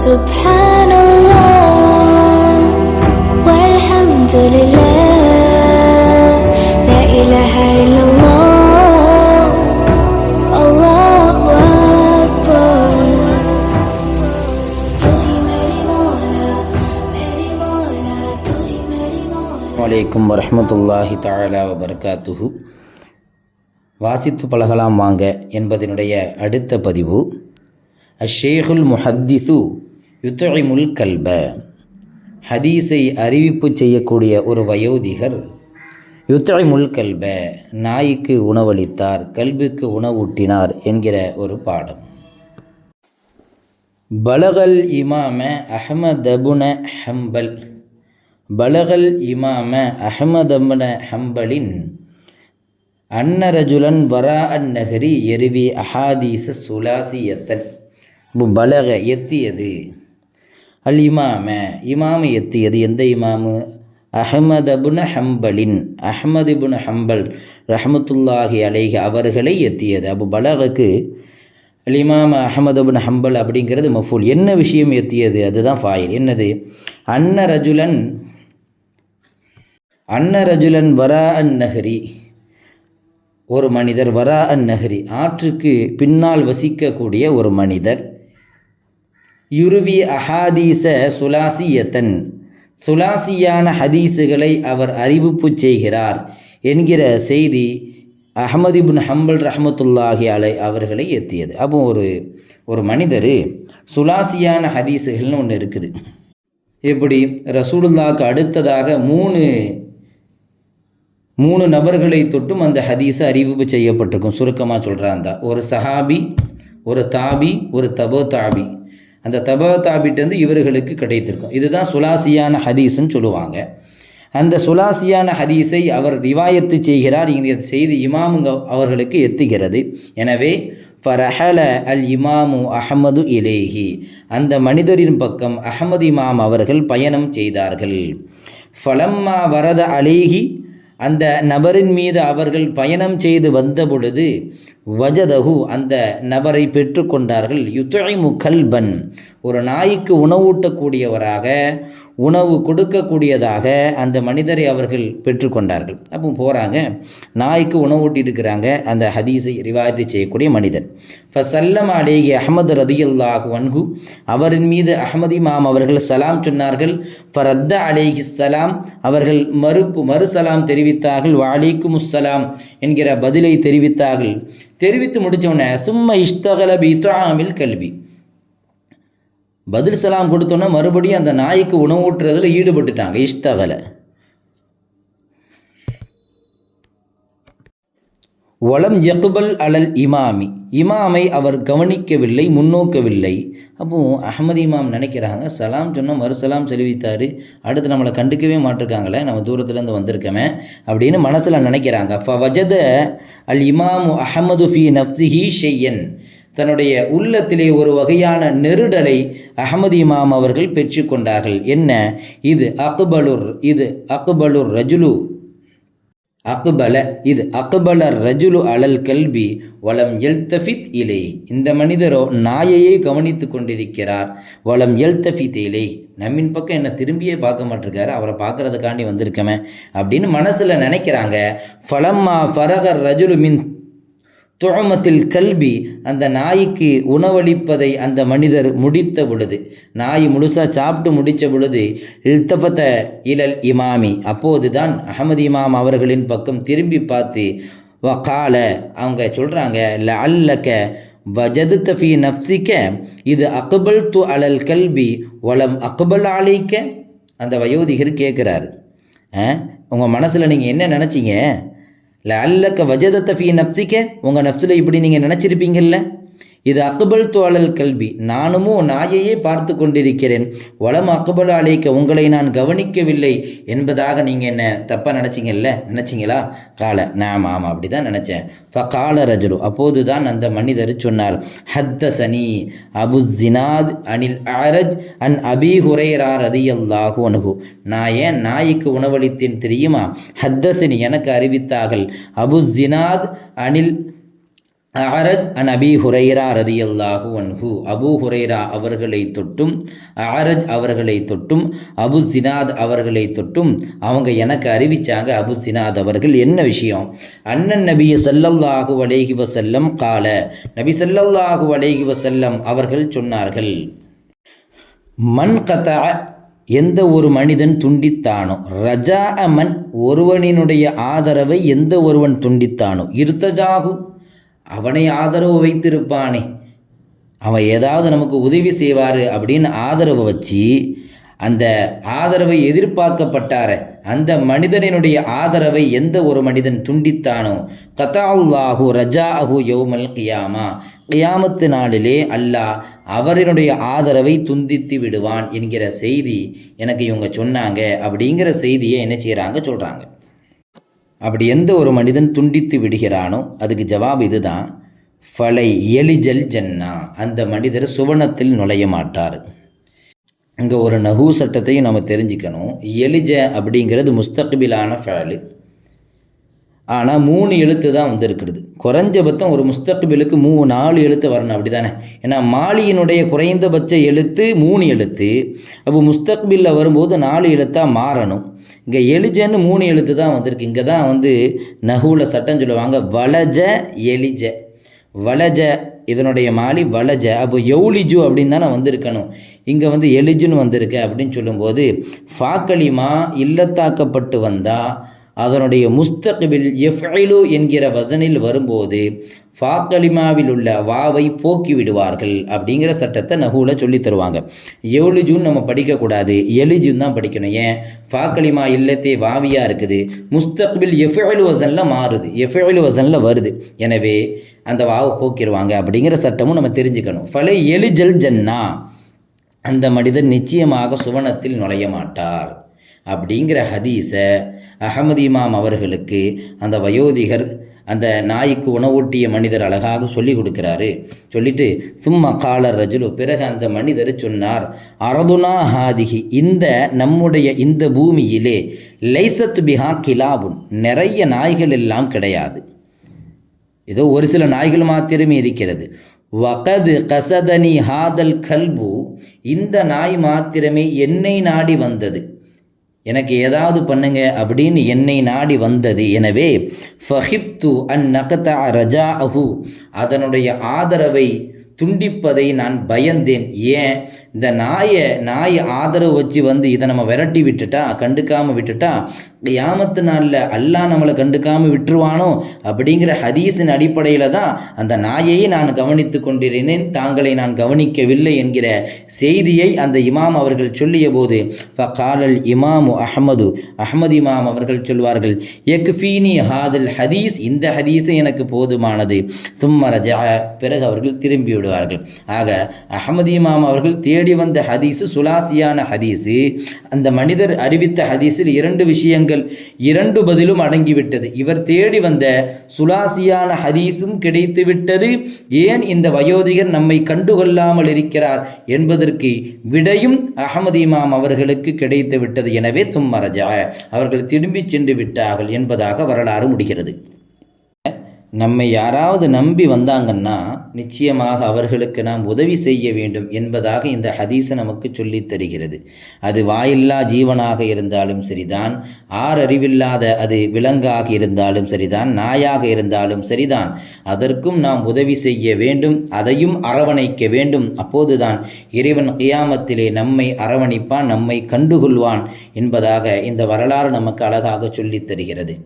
Subhanallah walhamdulillah la ilaha illallah Allahu akbar. வலைக்கும் வரஹ்மத்துல்லாஹி தஆலா வபரகாத்துஹு. வாசித்து பழகலாம் வாங்க என்பதனுடைய அடுத்த பதிவு அஷ்ஷேகுல் முஹத்திஸு யுத்இமுல் கல்ப. ஹதீஸை அறிவிப்பு செய்யக்கூடிய ஒரு வயோதிகர் யுத்இமுல் கல்ப, நாய்க்கு உணவளித்தார், கல்புக்கு உணவூட்டினார் என்கிற ஒரு பாடம். பலகல் இமாம அஹ்மதபுன ஹம்பல். பலகல் இமாம அஹ்மதபுன ஹம்பலின் அன்னரஜுலன் வரா அன் நஹரி எருவி அஹாதீச சுலாசியத்தன். பலக எத்தியது, அல் இமாம இமாமை எத்தியது. எந்த இமாமு? அஹ்மதபுன ஹம்பலின், அஹ்மதுபுன் ஹம்பல் ரஹமத்துல்லாஹி அலைஹி அவர்களை எத்தியது. அபு பலகுக்கு அல் இமாம அஹ்மதுபுன் ஹம்பல் அப்படிங்கிறது மஃபூல். என்ன விஷயம் எத்தியது? அதுதான் ஃபாயில். என்னது? அன்னரஜுலன் வரா அன் நஹரி, ஒரு மனிதர், வரா அன் நஹரி ஆற்றுக்கு பின்னால் வசிக்கக்கூடிய ஒரு மனிதர், யுருவி அஹாதீச சுலாசியத்தன் சுலாசியான ஹதீஸுகளை அவர் அறிவிப்பு செய்கிறார் என்கிற செய்தி அஹ்மது இப்னு ஹம்பல் ரஹமத்துல்லாஹி அலை அவர்களை எத்தியது. அப்போ ஒரு மனிதர் சுலாசியான ஹதீஸுகள்னு ஒன்று இருக்குது. எப்படி? ரசூலுல்லாஹ்க்கு அடுத்ததாக மூணு நபர்களை தொட்டும் அந்த ஹதீஸை அறிவிப்பு செய்யப்பட்டிருக்கும். சுருக்கமாக சொல்கிறான் தான், ஒரு சஹாபி, ஒரு தாபி, ஒரு தபோ தாபி. அந்த தபோ தாபிட்டேருந்து இவர்களுக்கு கிடைத்திருக்கும். இதுதான் சுலாசியான ஹதீஸ்ன்னு சொல்லுவாங்க. அந்த சுலாசியான ஹதீஸை அவர் ரிவாயத்து செய்கிறார். இங்கே செய்தி இமாமுங்க அவர்களுக்கு எத்துகிறது. எனவே ஃபரஹல அல் இமாமு அஹமது இலேஹி, அந்த மனிதரின் பக்கம் அஹமது இமாம் அவர்கள் பயணம் செய்தார்கள். ஃபலம்மா வரத அலேஹி, அந்த நபரின் மீது அவர்கள் பயணம் செய்து வந்த பொழுது, வஜதஹு, அந்த நபரை பெற்றுக்கொண்டார்கள். யுத்இமு கல்பன், ஒரு நாய்க்கு உணவூட்டக்கூடியவராக, உணவு கொடுக்கக்கூடியதாக அந்த மனிதரை அவர்கள் பெற்றுக்கொண்டார்கள். அப்போ போகிறாங்க, நாய்க்கு உணவூட்டிட்டு இருக்கிறாங்க அந்த ஹதீஸை ரிவாயத்து செய்யக்கூடிய மனிதர். ஃபசல்லம் அலேஹி அஹ்மது ரதியல்லாஹு அன்ஹு, அவரின் மீது அஹ்மது இமாம் அவர்கள் சலாம் சொன்னார்கள். ஃபரத்த அலேஹி சலாம், அவர்கள் மறுசலாம் தெரிவித்தார்கள். வஅலைக்குமுஸ்ஸலாம் என்கிற பதிலை தெரிவித்தார்கள். தெரிவித்து முடித்தவுடனே சும்ம இஷ்தகல பித்ஆமில் கல்வி, பதில் சலாம் கொடுத்தோன்னே மறுபடியும் அந்த நாய்க்கு உணவூட்டுறதுல ஈடுபட்டுட்டாங்க. இஷ்தகல வலம் யக்பல் அலல் இமாமி, இமாமை அவர் கவனிக்கவில்லை, முன்னோக்கவில்லை. அப்போ அஹ்மது இமாம் நினைக்கிறாங்க, சலாம் சொன்னால் மறுசலாம் செலுவித்தார், அடுத்து நம்மளை கண்டுக்கவே மாட்டிருக்காங்களே, நம்ம தூரத்துலேருந்து வந்திருக்கமே அப்படின்னு மனசில் நினைக்கிறாங்க. ஃபவஜத அல் இமாமு அஹமது ஃபி நஃப்ஸிஹி ஷையன், தன்னுடைய உள்ளத்திலே ஒரு வகையான நெருடலை அஹ்மது இமாம் அவர்கள் பெற்றுக்கொண்டார்கள். என்ன? இது அக்பலுர் ரஜுலு அக்பல, இது அக்பலர் ரஜுலு அலல் கல்பி வலம் எல்தஃபித் இலை, இந்த மனிதரோ நாயையே கவனித்து கொண்டிருக்கிறார். வலம் எல்தஃபித் இலை, நம்மின் பக்கம் என்ன திரும்பியே பார்க்க மாட்டிருக்காரு, அவரை பார்க்கறதுக்காண்டி வந்திருக்கமே அப்படின்னு மனசில் நினைக்கிறாங்க. ஃபலம்மா ஃபரகர் ரஜுலு மின் துஅமத்தில் கல்பி, அந்த நாய்க்கு உணவளிப்பதை அந்த மனிதர் முடித்த பொழுது, நாய் முழுசாக சாப்பிட்டு முடித்த பொழுது, இல்தஃபத இலல் இமாமி, அப்போது தான் அஹ்மது இமாம் அவர்களின் பக்கம் திரும்பி பார்த்து, வகால, அவங்க சொல்கிறாங்க, லஅல்லக வஜதுத ஃபீ நஃப்ஸிக இது அக்பல்து அலல் கல்பி வலம் அக்பல் அலைக்க. அந்த வயோதிகர் கேட்குறாரு, உங்கள் மனசில் நீங்கள் என்ன நினச்சிங்க? லஅல்லக வஜதத ஃபீ நஃப்ஸிக, உங்கள் நஃப்ஸில் இப்படி நீங்கள் நினச்சிருப்பீங்கள்ல, இது அக்பல்து அலல் கல்பி, நானுமோ நாயையே பார்த்து கொண்டிருக்கிறேன், வலம் அக்பல் அலைக்க, உங்களை நான் கவனிக்கவில்லை என்பதாக நீங்கள் என்ன தப்பாக நினச்சிங்களா? கால நாம், ஆமாம் அப்படி தான் நினச்சேன். ஃபகால ரஜுலு, அப்போது தான் அந்த மனிதர் சொன்னார், ஹத்தசனி அபு ஜினாத் அனில் அஅரஜ் அன் அபி ஹுரைரா ரதியல்லாஹு அன்ஹு, நான் ஏன் நாய்க்கு உணவளித்தேன் தெரியுமா? ஹத்தசனி, எனக்கு அறிவித்தார்கள், அபு ஜினாத் அனில் அஅரஜ் அன் அபி ஹுரைரா ரதியல்லாஹு அன்ஹு, அபு ஹுரைரா அவர்களை தொட்டும் அஅரஜ் அவர்களை தொட்டும் அபு ஸினாத் அவர்களை தொட்டும் அவங்க எனக்கு அறிவிச்சாங்க. அபு ஸினாத் அவர்கள் என்ன விஷயம்? அண்ணன் நபி ஸல்லல்லாஹு அலைஹி வஸல்லம் கால, நபி ஸல்லல்லாஹு அலைஹி வஸல்லம் அவர்கள் சொன்னார்கள், மன் கதஅ எந்த ஒரு மனிதன் துண்டித்தானோ, ரஜா மன் ஒருவனினுடைய ஆதரவை எந்த ஒருவன் துண்டித்தானோ, இருத்தஜாகு அவனை ஆதரவு வைத்திருப்பானே, அவன் ஏதாவது நமக்கு உதவி செய்வார் அப்படின்னு ஆதரவு வச்சு அந்த ஆதரவை எதிர்பார்க்கப்பட்டார அந்த மனிதனினுடைய ஆதரவை எந்த ஒரு மனிதன் துண்டித்தானோ, கதஅல்லாஹு ரஜாஅஹு யௌமல் கியாமா, கியாமத்து நாளிலே அல்லாஹ் அவரினுடைய ஆதரவை துண்டித்து விடுவான் என்கிற செய்தி எனக்கு இவங்க சொன்னாங்க. அப்படிங்கிற செய்தியை என்ன செய்கிறாங்க, சொல்கிறாங்க. அப்படி எந்த ஒரு மனிதன் துண்டித்து விடுகிறானோ அதுக்கு ஜவாப் இதுதான், ஃபலை எலிஜல் ஜன்னா, அந்த மனிதர் சுவனத்தில் நுழைய மாட்டார். இங்கே ஒரு நஹூ சட்டத்தையும் நம்ம தெரிஞ்சுக்கணும். எலிஜ அப்படிங்கிறது முஸ்தக்பிலான ஃபேலு, ஆனால் 3 எழுத்து தான் வந்திருக்கிறது. குறைஞ்சபட்சம் ஒரு முஸ்தக்பிலுக்கு 4 எழுத்து வரணும், அப்படி தானே? ஏன்னா மாலியினுடைய குறைந்தபட்ச எழுத்து 3 எழுத்து. அப்போ முஸ்தக்பிலில் வரும்போது 4 எழுத்தாக மாறணும். இங்கே எலிஜன்னு 3 எழுத்து தான் வந்திருக்கு. இங்கே தான் நஹூவில் சட்டம் சொல்லுவாங்க, வலஜ எலிஜ. வலஜ இதனுடைய மாலி வலஜ, அப்போ யௌலிஜு அப்படின்னு தானே வந்திருக்கணும். இங்கே எலிஜுன்னு வந்திருக்கு. அப்படின்னு சொல்லும்போது ஃபாக்கலிமா இல்லத்தாக்கப்பட்டு வந்தால் அதனுடைய முஸ்தக்பில் எஃப்இலு என்கிற வசனில் வரும்போது ஃபாக்கலிமாவில் உள்ள வாவை போக்கி விடுவார்கள். அப்படிங்கிற சட்டத்தை நஹூவில் சொல்லி தருவாங்க. எவ்லிஜுன்னு நம்ம படிக்கக்கூடாது, எலிஜுன்னு தான் படிக்கணும். ஏன்? ஃபாக்கலிமா இல்லத்தே வாவியாக இருக்குது, முஸ்தக்பில் எஃப்இலு வசனில் மாறுது, எஃப்இலு வசனில் வருது. எனவே அந்த வாவை போக்கிடுவாங்க. அப்படிங்கிற சட்டமும் நம்ம தெரிஞ்சுக்கணும். ஃபலை எலிஜல் ஜன்னா, அந்த மனிதர் நிச்சயமாக சுவனத்தில் நுழைய மாட்டார். அப்படிங்கிற ஹதீஸை அஹமது இமாம் அவர்களுக்கு அந்த வயோதிகர், அந்த நாய்க்கு உணவூட்டிய மனிதர் அழகாக சொல்லி கொடுக்குறாரு. சொல்லிட்டு சும்மா காலர் ரஜுலு, பிறகு அந்த மனிதர் சொன்னார், அரதுனா ஹாதிஹி, இந்த நம்முடைய இந்த பூமியிலே லைசத் பிஹா கிலாபுன், நிறைய நாய்கள் எல்லாம் கிடையாது, ஏதோ ஒரு சில நாய்கள் மாத்திரமே இருக்கிறது. வகது கசதனி ஹாதல் கல்பு, இந்த நாய் மாத்திரமே என்னை நாடி வந்தது, எனக்கு ஏதாவது பண்ணுங்க அப்படின்னு என்னை நாடி வந்தது. எனவே ஃபஹிஃப்து அன் நகத ரஜாஅஹு, அதனுடைய ஆதரவை துண்டிப்பதை நான் பயந்தேன். ஏன்? இந்த நாய் ஆதரவு வச்சு இதை நம்ம விரட்டி விட்டுட்டா, கண்டுக்காமல் விட்டுட்டா, கியாமத்து நாளில் அல்லாஹ் நம்மளை கண்டுக்காமல் விட்டுருவானோ அப்படிங்கிற ஹதீஸின் அடிப்படையில் தான் அந்த நாயையை நான் கவனித்து கொண்டிருந்தேன், தாங்களை நான் கவனிக்கவில்லை என்கிற செய்தியை அந்த இமாம் அவர்கள் சொல்லிய போது ஃபகாலல் இமாமு அஹ்மது இமாம் அவர்கள் சொல்வார்கள், யக்ஃபீனி ஹாதல் ஹதீஸ், இந்த ஹதீஸை எனக்கு போதுமானது. சும்ம ரஜா, பிறகு அவர்கள் திரும்பி விடுவார்கள். ஆக அஹ்மது இமாம் அவர்கள் தேடி வந்த ஹதீஸு சுலாசியான ஹதீஸு. அந்த மனிதர் அறிவித்த ஹதீஸில் 2 விஷயங்கள், 2 பதிலும் அடங்கிவிட்டது. இவர் தேடி வந்த சுலாசியான ஹதீஸும் கிடைத்து விட்டது. ஏன் இந்த வயோதிகர் நம்மை கண்டுகொள்ளாமல் இருக்கிறார் என்பதற்கு விடையும் அஹ்மது இமாம் அவர்களுக்கு கிடைத்து விட்டது. எனவே சும்ம ரஜா, அவர்கள் திரும்பி சென்று விட்டார்கள் என்பதாக வரலாறு முடிகிறது. நம்மை யாராவது நம்பி வந்தாங்கன்னா நிச்சயமாக அவர்களுக்கு நாம் உதவி செய்ய வேண்டும் என்பதாக இந்த ஹதீஸை நமக்கு சொல்லித் தருகிறது. அது வாயில்லா ஜீவனாக இருந்தாலும் சரிதான், ஆறறிவில்லாத அது விலங்காக இருந்தாலும் சரிதான், நாயாக இருந்தாலும் சரிதான், அதற்கும் நாம் உதவி செய்ய வேண்டும், அதையும் அரவணைக்க வேண்டும். அப்போதுதான் இறைவன் கியாமத்திலே நம்மை அரவணைப்பான், நம்மை கண்டுகொள்வான் என்பதாக இந்த வரலாறு நமக்கு அழகாக சொல்லித் தருகிறது.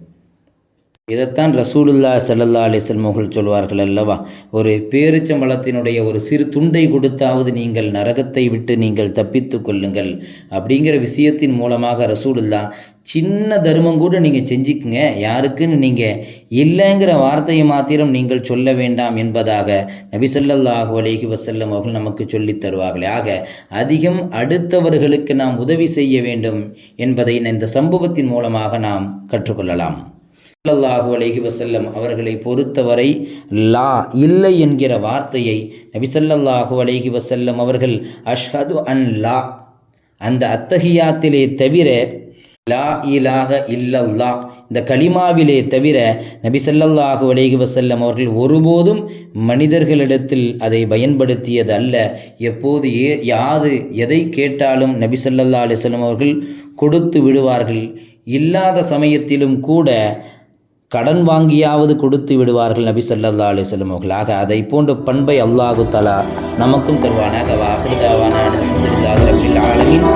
இதைத்தான் ரசூலுல்லாஹி ஸல்லல்லாஹு அலைஹி வஸல்லம் அவர்கள் சொல்வார்கள் அல்லவா, ஒரு பேரிச்சம்பழத்தினுடைய ஒரு சிறு துண்டை கொடுத்தாவது நீங்கள் நரகத்தை விட்டு நீங்கள் தப்பித்து கொள்ளுங்கள் அப்படிங்கிற விஷயத்தின் மூலமாக ரசூலுல்லாஹ் சின்ன தர்மம் கூட நீங்கள் செஞ்சுக்குங்க, யாருக்குன்னு நீங்கள் இல்லைங்கிற வார்த்தையை மாத்திரம் நீங்கள் சொல்ல வேண்டாம் என்பதாக நபி ஸல்லல்லாஹு அலைஹி வஸல்லம் அவர்கள் நமக்கு சொல்லித் தருவார்கள். ஆக அதிகம் அடுத்தவர்களுக்கு நாம் உதவி செய்ய வேண்டும் என்பதை இந்த சம்பவத்தின் மூலமாக நாம் கற்றுக்கொள்ளலாம். ஸல்லல்லாஹு அலைஹி வஸல்லம் அவர்களை பொறுத்தவரை லா, இல்லை என்கிற வார்த்தையை நபி ஸல்லல்லாஹு அலைஹி வஸல்லம் அவர்கள் அஷ்ஹது அன் லா, அந்த அத்தஹியாத்திலே தவிர லா இலாஹ இல்லல்லா, இந்த கலிமாவிலே தவிர நபி ஸல்லல்லாஹு அலைஹி வஸல்லம் அவர்கள் ஒருபோதும் மனிதர்களிடத்தில் அதை பயன்படுத்தியது அல்ல. எப்போது எதை கேட்டாலும் நபி ஸல்லல்லாஹு அலைஹி வஸல்லம் அவர்கள் கொடுத்து விடுவார்கள். இல்லாத சமயத்திலும் கூட கடன் வாங்கியாவது கொடுத்து விடுவார்கள் நபி ஸல்லல்லாஹு அலைஹி வஸல்லம் அவர்கள். ஆக அதை போன்ற பண்பை அல்லாஹு தஆலா நமக்கும் தருவானாக. வாஹிரு தாவானா அல்ஹம்துலில்லாஹி ரப்பில் ஆலமீன்.